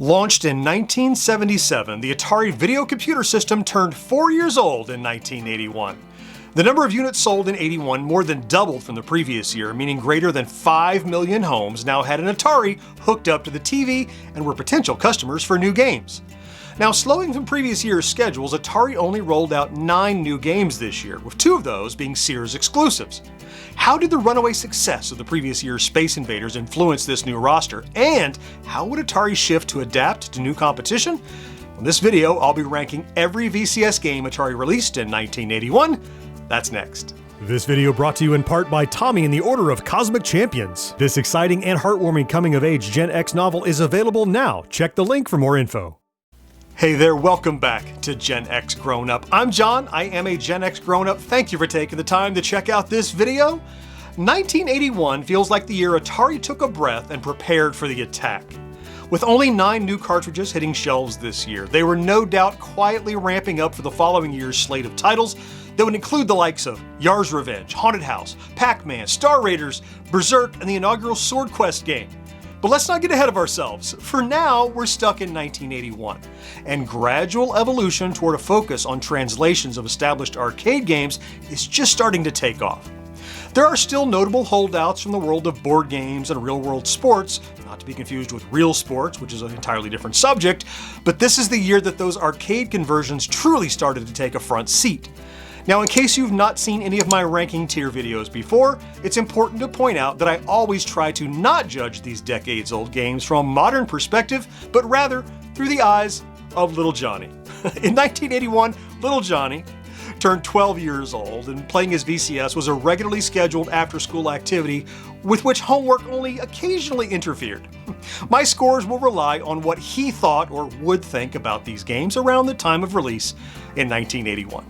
Launched in 1977, the Atari video computer system turned 4 years old in 1981. The number of units sold in 81 more than doubled from the previous year, meaning greater than 5 million homes now had an Atari hooked up to the TV and were potential customers for new games. Now, slowing from previous year's schedules, Atari only rolled out 9 new games this year, with 2 of those being Sears exclusives. How did the runaway success of the previous year's Space Invaders influence this new roster? And how would Atari shift to adapt to new competition? In this video, I'll be ranking every VCS game Atari released in 1981. That's next. This video brought to you in part by Tommy in the Order of Cosmic Champions. This exciting and heartwarming coming-of-age Gen X novel is available now. Check the link for more info. Hey there, welcome back to GenXGrownUp. I'm John, I am a GenXGrownUp. Thank you for taking the time to check out this video. 1981 feels like the year Atari took a breath and prepared for the attack. With only 9 new cartridges hitting shelves this year, they were no doubt quietly ramping up for the following year's slate of titles that would include the likes of Yar's Revenge, Haunted House, Pac-Man, Star Raiders, Berserk, and the inaugural Sword Quest game. But let's not get ahead of ourselves. For now, we're stuck in 1981, and gradual evolution toward a focus on translations of established arcade games is just starting to take off. There are still notable holdouts from the world of board games and real-world sports, not to be confused with real sports, which is an entirely different subject, but this is the year that those arcade conversions truly started to take a front seat. Now, in case you've not seen any of my ranking tier videos before, it's important to point out that I always try to not judge these decades-old games from a modern perspective, but rather through the eyes of little Johnny. In 1981, little Johnny turned 12 years old, and playing his VCS was a regularly scheduled after-school activity with which homework only occasionally interfered. My scores will rely on what he thought or would think about these games around the time of release in 1981.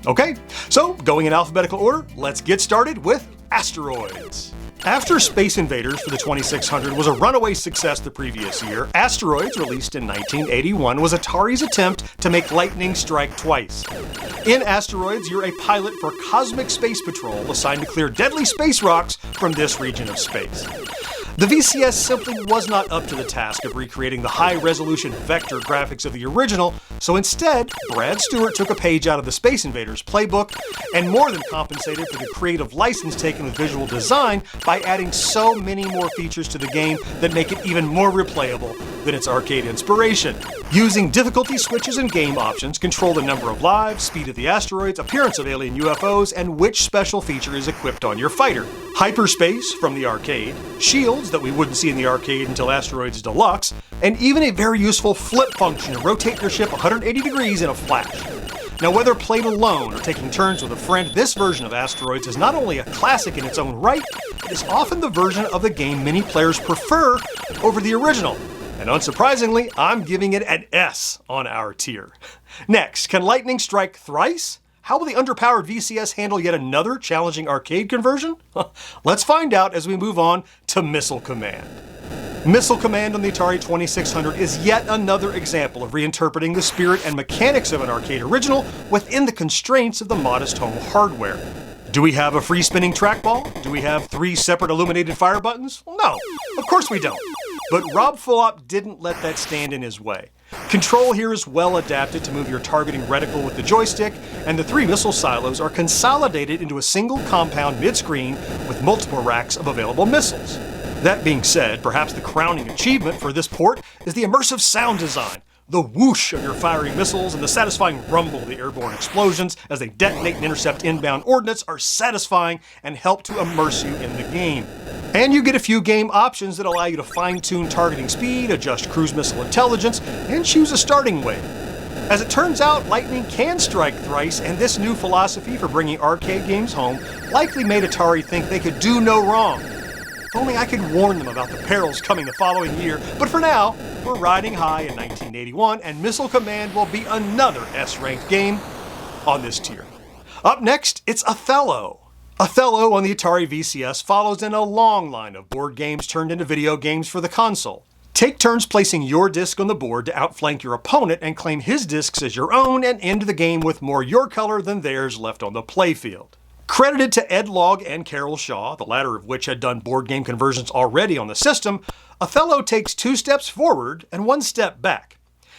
Okay, so going in alphabetical order, let's get started with Asteroids. After Space Invaders for the 2600 was a runaway success the previous year, Asteroids, released in 1981, was Atari's attempt to make lightning strike twice. In Asteroids, you're a pilot for Cosmic Space Patrol assigned to clear deadly space rocks from this region of space. The VCS simply was not up to the task of recreating the high-resolution vector graphics of the original, so instead, Brad Stewart took a page out of the Space Invaders playbook and more than compensated for the creative license taken with visual design by adding so many more features to the game that make it even more replayable than its arcade inspiration. Using difficulty switches and game options, control the number of lives, speed of the asteroids, appearance of alien UFOs, and which special feature is equipped on your fighter. Hyperspace from the arcade, shields that we wouldn't see in the arcade until Asteroids Deluxe, and even a very useful flip function to rotate your ship 180 degrees in a flash. Now, whether played alone or taking turns with a friend, this version of Asteroids is not only a classic in its own right, it is often the version of the game many players prefer over the original. And unsurprisingly, I'm giving it an S on our tier. Next, can lightning strike thrice? How will the underpowered VCS handle yet another challenging arcade conversion? Let's find out as we move on to Missile Command. Missile Command on the Atari 2600 is yet another example of reinterpreting the spirit and mechanics of an arcade original within the constraints of the modest home hardware. Do we have a free spinning trackball? Do we have 3 separate illuminated fire buttons? Well, no, of course we don't. But Rob Fulop didn't let that stand in his way. Control here is well adapted to move your targeting reticle with the joystick, and the 3 missile silos are consolidated into a single compound mid-screen with multiple racks of available missiles. That being said, perhaps the crowning achievement for this port is the immersive sound design. The whoosh of your firing missiles and the satisfying rumble of the airborne explosions as they detonate and intercept inbound ordnance are satisfying and help to immerse you in the game. And you get a few game options that allow you to fine-tune targeting speed, adjust cruise missile intelligence, and choose a starting weight. As it turns out, lightning can strike thrice, and this new philosophy for bringing arcade games home likely made Atari think they could do no wrong. If only I could warn them about the perils coming the following year, but for now, we're riding high in 1981, and Missile Command will be another S-ranked game on this tier. Up next, it's Othello. Othello on the Atari VCS follows in a long line of board games turned into video games for the console. Take turns placing your disc on the board to outflank your opponent and claim his discs as your own and end the game with more your color than theirs left on the playfield. Credited to Ed Logg and Carol Shaw, the latter of which had done board game conversions already on the system, Othello takes 2 steps forward and 1 step back.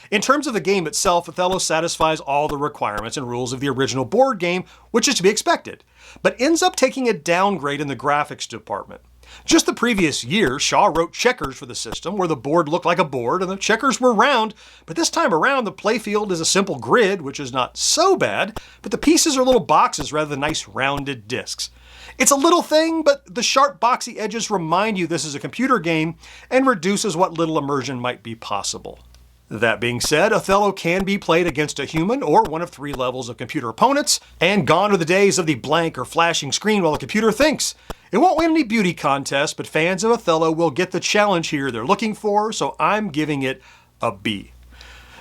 In terms of the game itself, Othello satisfies all the requirements and rules of the original board game, which is to be expected, but ends up taking a downgrade in the graphics department. Just the previous year, Shaw wrote checkers for the system, where the board looked like a board and the checkers were round, but this time around the playfield is a simple grid, which is not so bad, but the pieces are little boxes rather than nice rounded discs. It's a little thing, but the sharp boxy edges remind you this is a computer game and reduces what little immersion might be possible. That being said, Othello can be played against a human or one of 3 levels of computer opponents, and gone are the days of the blank or flashing screen while the computer thinks. It won't win any beauty contests, but fans of Othello will get the challenge here they're looking for, so I'm giving it a B.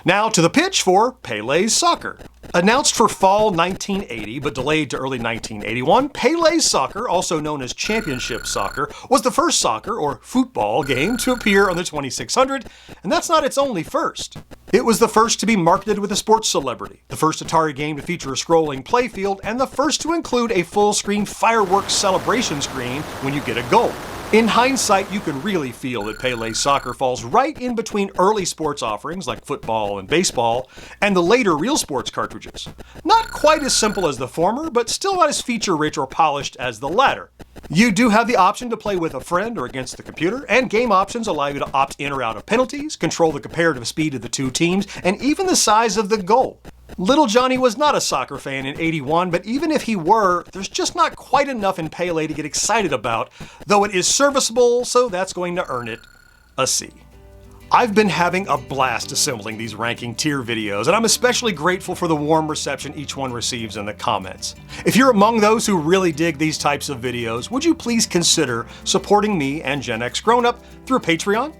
Now to the pitch for Pelé's Soccer. Announced for fall 1980, but delayed to early 1981, Pelé's Soccer, also known as Championship Soccer, was the first soccer, or football, game to appear on the 2600, and that's not its only first. It was the first to be marketed with a sports celebrity, the first Atari game to feature a scrolling playfield, and the first to include a full-screen fireworks celebration screen when you get a goal. In hindsight, you can really feel that Pelé's Soccer falls right in between early sports offerings like football and baseball and the later real sports cartridges. Not quite as simple as the former, but still not as feature-rich or polished as the latter. You do have the option to play with a friend or against the computer, and game options allow you to opt in or out of penalties, control the comparative speed of the 2 teams, and even the size of the goal. Little Johnny was not a soccer fan in '81, but even if he were, there's just not quite enough in Pelé to get excited about, though it is serviceable, so that's going to earn it a C. I've been having a blast assembling these ranking tier videos, and I'm especially grateful for the warm reception each one receives in the comments. If you're among those who really dig these types of videos, would you please consider supporting me and GenXGrownUp through Patreon?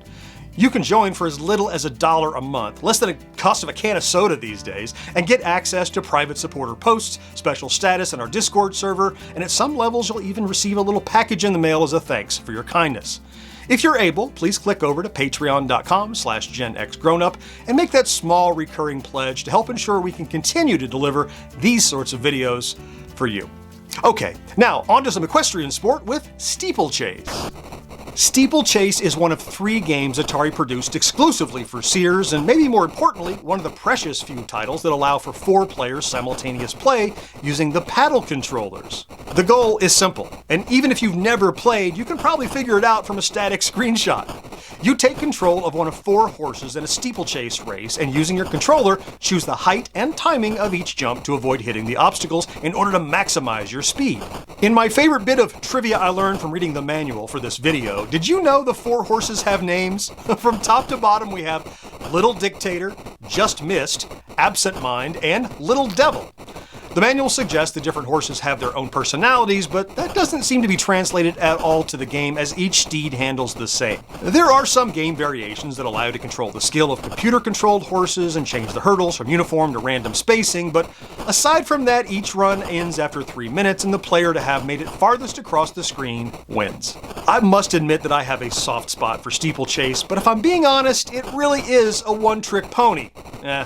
You can join for as little as $1 a month, less than the cost of a can of soda these days, and get access to private supporter posts, special status in our Discord server, and at some levels you'll even receive a little package in the mail as a thanks for your kindness. If you're able, please click over to patreon.com/GenXGrownUp and make that small recurring pledge to help ensure we can continue to deliver these sorts of videos for you. Okay, now on to some equestrian sport with Steeplechase. Steeplechase is one of 3 games Atari produced exclusively for Sears, and maybe more importantly, one of the precious few titles that allow for 4 players simultaneous play using the paddle controllers. The goal is simple, and even if you've never played, you can probably figure it out from a static screenshot. You take control of one of 4 horses in a steeplechase race, and using your controller, choose the height and timing of each jump to avoid hitting the obstacles in order to maximize your speed. In my favorite bit of trivia I learned from reading the manual for this video, did you know the 4 horses have names? From top to bottom we have Little Dictator, Just Missed, Absent Mind, and Little Devil. The manual suggests the different horses have their own personalities, but that doesn't seem to be translated at all to the game, as each steed handles the same. There are some game variations that allow you to control the skill of computer-controlled horses and change the hurdles from uniform to random spacing, but aside from that, each run ends after 3 minutes, and the player to have made it farthest across the screen wins. I must admit that I have a soft spot for Steeplechase, but if I'm being honest, it really is a one-trick pony.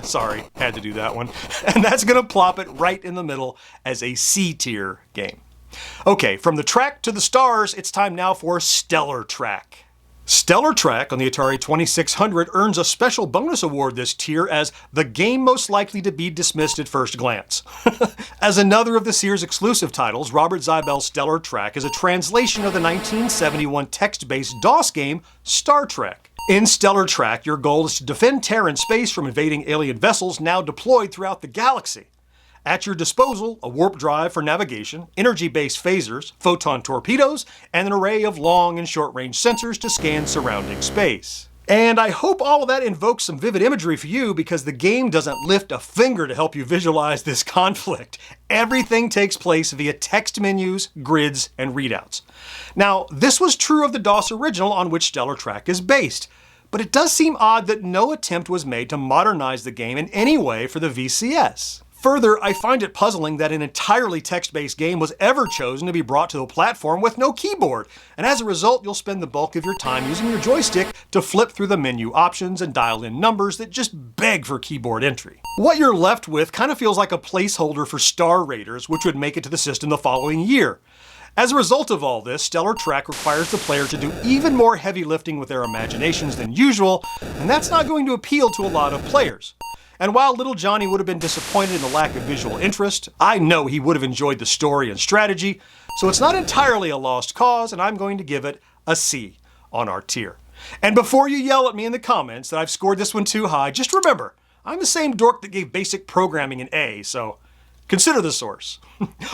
Sorry, had to do that one. And that's gonna plop it right in the middle as a C-tier game. Okay, from the track to the stars, it's time now for Stellar Track. Stellar Track on the Atari 2600 earns a special bonus award this tier as the game most likely to be dismissed at first glance. As another of the Sears exclusive titles, Robert Zibel's Stellar Track is a translation of the 1971 text-based DOS game Star Trek. In Stellar Track, your goal is to defend Terran space from invading alien vessels now deployed throughout the galaxy. At your disposal, a warp drive for navigation, energy-based phasers, photon torpedoes, and an array of long and short-range sensors to scan surrounding space. And I hope all of that invokes some vivid imagery for you, because the game doesn't lift a finger to help you visualize this conflict. Everything takes place via text menus, grids, and readouts. Now, this was true of the DOS original on which Stellar Track is based, but it does seem odd that no attempt was made to modernize the game in any way for the VCS. Further, I find it puzzling that an entirely text-based game was ever chosen to be brought to a platform with no keyboard, and as a result, you'll spend the bulk of your time using your joystick to flip through the menu options and dial in numbers that just beg for keyboard entry. What you're left with kind of feels like a placeholder for Star Raiders, which would make it to the system the following year. As a result of all this, Stellar Trek requires the player to do even more heavy lifting with their imaginations than usual, and that's not going to appeal to a lot of players. And while little Johnny would have been disappointed in the lack of visual interest, I know he would have enjoyed the story and strategy, so it's not entirely a lost cause, and I'm going to give it a C on our tier. And before you yell at me in the comments that I've scored this one too high, just remember, I'm the same dork that gave basic programming an A, so consider the source.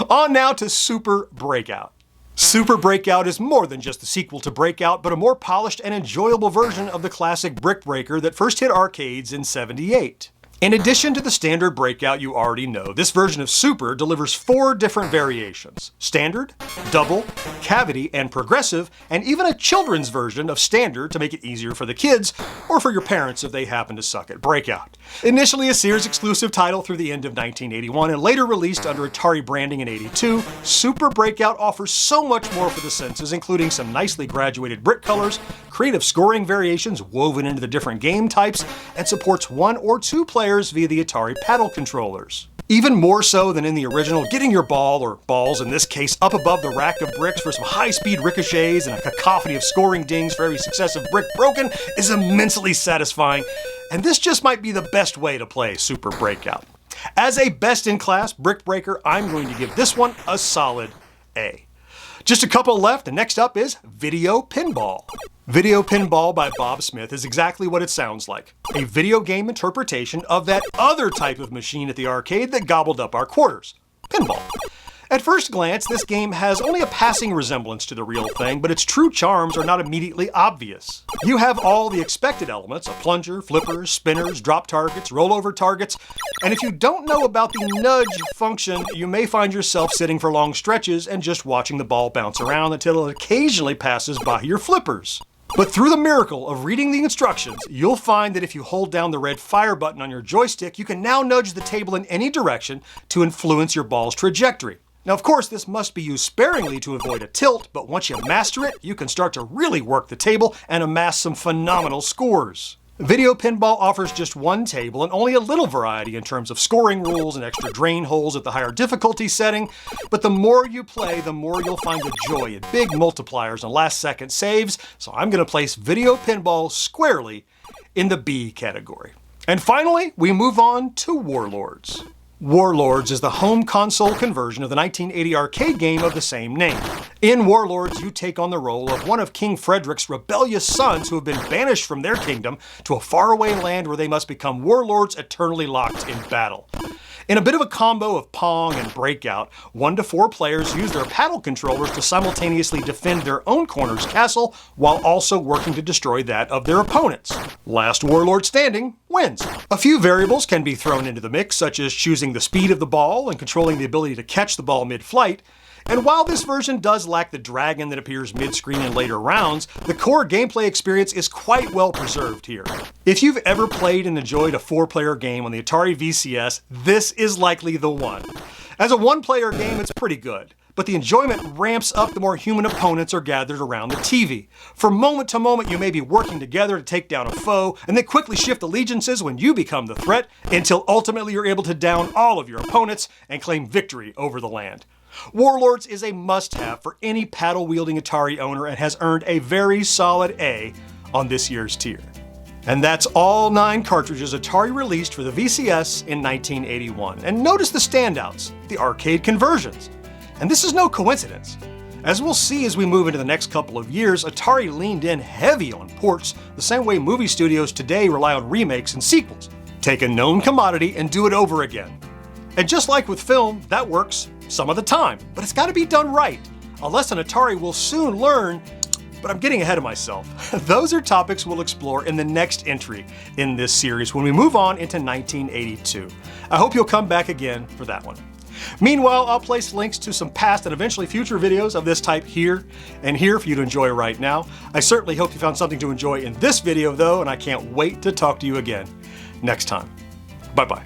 On now to Super Breakout. Super Breakout is more than just the sequel to Breakout, but a more polished and enjoyable version of the classic Brick Breaker that first hit arcades in '78. In addition to the standard Breakout you already know, this version of Super delivers 4 different variations: Standard, Double, Cavity, and Progressive, and even a children's version of Standard to make it easier for the kids, or for your parents if they happen to suck at Breakout. Initially a Sears exclusive title through the end of 1981 and later released under Atari branding in '82, Super Breakout offers so much more for the senses, including some nicely graduated brick colors, creative scoring variations woven into the different game types, and supports 1 or 2 players via the Atari paddle controllers. Even more so than in the original, getting your ball, or balls in this case, up above the rack of bricks for some high-speed ricochets and a cacophony of scoring dings for every successive brick broken is immensely satisfying, and this just might be the best way to play Super Breakout. As a best-in-class brick breaker, I'm going to give this one a solid A. Just a couple left, and next up is Video Pinball. Video Pinball by Bob Smith is exactly what it sounds like. A video game interpretation of that other type of machine at the arcade that gobbled up our quarters. Pinball. At first glance, this game has only a passing resemblance to the real thing, but its true charms are not immediately obvious. You have all the expected elements: a plunger, flippers, spinners, drop targets, rollover targets, and if you don't know about the nudge function, you may find yourself sitting for long stretches and just watching the ball bounce around until it occasionally passes by your flippers. But through the miracle of reading the instructions, you'll find that if you hold down the red fire button on your joystick, you can now nudge the table in any direction to influence your ball's trajectory. Now, of course, this must be used sparingly to avoid a tilt, but once you master it, you can start to really work the table and amass some phenomenal scores. Video Pinball offers just 1 table and only a little variety in terms of scoring rules and extra drain holes at the higher difficulty setting, but the more you play, the more you'll find the joy in big multipliers and last-second saves, so I'm going to place Video Pinball squarely in the B category. And finally, we move on to Warlords. Warlords is the home console conversion of the 1980 arcade game of the same name. In Warlords, you take on the role of one of King Frederick's rebellious sons who have been banished from their kingdom to a faraway land where they must become warlords eternally locked in battle. In a bit of a combo of Pong and Breakout, 1 to 4 players use their paddle controllers to simultaneously defend their own corner's castle while also working to destroy that of their opponents. Last warlord standing wins. A few variables can be thrown into the mix, such as choosing the speed of the ball and controlling the ability to catch the ball mid-flight. And while this version does lack the dragon that appears mid-screen in later rounds, the core gameplay experience is quite well preserved here. If you've ever played and enjoyed a 4-player game on the Atari VCS, this is likely the one. As a 1-player game, it's pretty good, but the enjoyment ramps up the more human opponents are gathered around the TV. From moment to moment, you may be working together to take down a foe, and then quickly shift allegiances when you become the threat, until ultimately you're able to down all of your opponents and claim victory over the land. Warlords is a must-have for any paddle-wielding Atari owner and has earned a very solid A on this year's tier. And that's all 9 cartridges Atari released for the VCS in 1981. And notice the standouts, the arcade conversions. And this is no coincidence. As we'll see as we move into the next couple of years, Atari leaned in heavy on ports, the same way movie studios today rely on remakes and sequels. Take a known commodity and do it over again. And just like with film, that works some of the time, but it's got to be done right. A lesson Atari will soon learn, but I'm getting ahead of myself. Those are topics we'll explore in the next entry in this series when we move on into 1982. I hope you'll come back again for that one. Meanwhile, I'll place links to some past and eventually future videos of this type here and here for you to enjoy right now. I certainly hope you found something to enjoy in this video though, and I can't wait to talk to you again next time. Bye-bye.